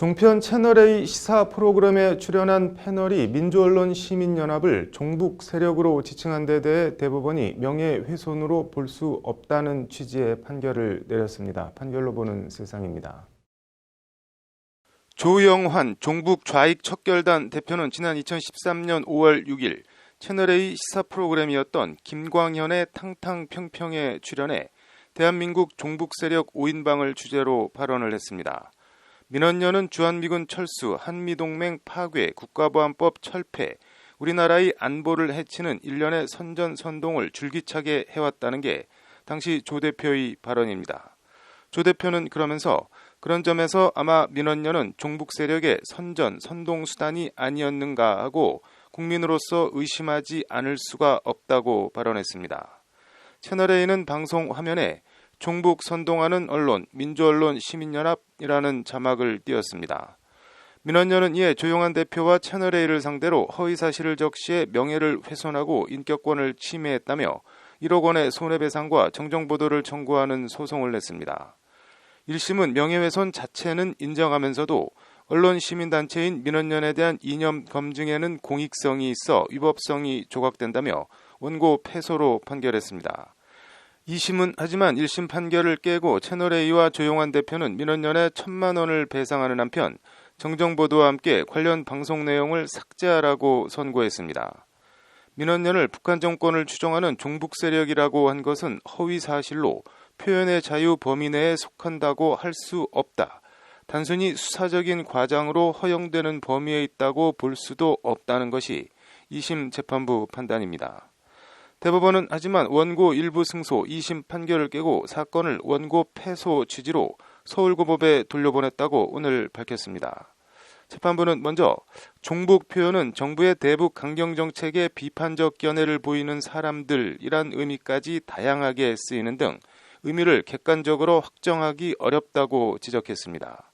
종편 채널A 시사 프로그램에 출연한 패널이 민주언론 시민연합을 종북 세력으로 지칭한 데 대해 대법원이 명예훼손으로 볼 수 없다는 취지의 판결을 내렸습니다. 판결로 보는 세상입니다. 조영환 종북 좌익 척결단 대표는 지난 2013년 5월 6일 채널A 시사 프로그램이었던 김광현의 탕탕평평에 출연해 대한민국 종북 세력 5인방을 주제로 발언을 했습니다. 민원연은 주한미군 철수, 한미동맹 파괴, 국가보안법 철폐, 우리나라의 안보를 해치는 일련의 선전선동을 줄기차게 해왔다는 게 당시 조 대표의 발언입니다. 조 대표는 그러면서 그런 점에서 아마 민원연은 종북 세력의 선전, 선동 수단이 아니었는가 하고 국민으로서 의심하지 않을 수가 없다고 발언했습니다. 채널A는 방송 화면에 종북 선동하는 언론, 민주언론 시민연합이라는 자막을 띄었습니다. 민원연은 이에 조영환 대표와 채널A를 상대로 허위사실을 적시해 명예를 훼손하고 인격권을 침해했다며 1억 원의 손해배상과 정정보도를 청구하는 소송을 냈습니다. 1심은 명예훼손 자체는 인정하면서도 언론 시민단체인 민원연에 대한 이념 검증에는 공익성이 있어 위법성이 조각된다며 원고 패소로 판결했습니다. 2심은 하지만 1심 판결을 깨고 채널A와 조영환 대표는 민원연에 1,000만 원을 배상하는 한편 정정보도와 함께 관련 방송 내용을 삭제하라고 선고했습니다. 민원연을 북한 정권을 추종하는 종북 세력이라고 한 것은 허위 사실로 표현의 자유 범위 내에 속한다고 할 수 없다. 단순히 수사적인 과장으로 허용되는 범위에 있다고 볼 수도 없다는 것이 2심 재판부 판단입니다. 대법원은 하지만 원고 일부 승소 2심 판결을 깨고 사건을 원고 패소 취지로 서울고법에 돌려보냈다고 오늘 밝혔습니다. 재판부는 먼저 종북 표현은 정부의 대북 강경정책에 비판적 견해를 보이는 사람들이란 의미까지 다양하게 쓰이는 등 의미를 객관적으로 확정하기 어렵다고 지적했습니다.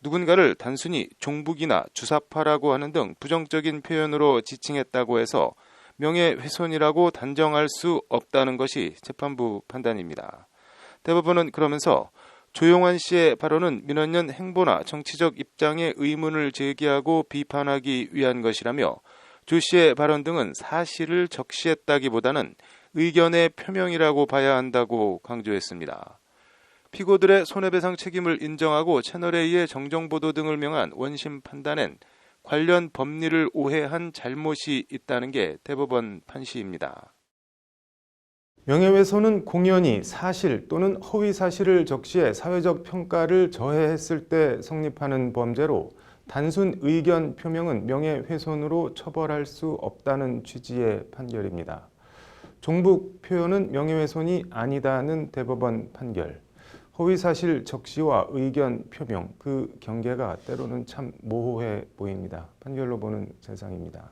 누군가를 단순히 종북이나 주사파라고 하는 등 부정적인 표현으로 지칭했다고 해서 명예훼손이라고 단정할 수 없다는 것이 재판부 판단입니다. 대법원은 그러면서 조영환 씨의 발언은 민원연 행보나 정치적 입장에 의문을 제기하고 비판하기 위한 것이라며 조 씨의 발언 등은 사실을 적시했다기보다는 의견의 표명이라고 봐야 한다고 강조했습니다. 피고들의 손해배상 책임을 인정하고 채널A의 정정보도 등을 명한 원심 판단엔 관련 법리를 오해한 잘못이 있다는 게 대법원 판시입니다. 명예훼손은 공연히 사실 또는 허위 사실을 적시해 사회적 평가를 저해했을 때 성립하는 범죄로 단순 의견 표명은 명예훼손으로 처벌할 수 없다는 취지의 판결입니다. 종북 표현은 명예훼손이 아니다는 대법원 판결. 허위사실 적시와 의견 표명, 그 경계가 때로는 참 모호해 보입니다. 판결로 보는 세상입니다.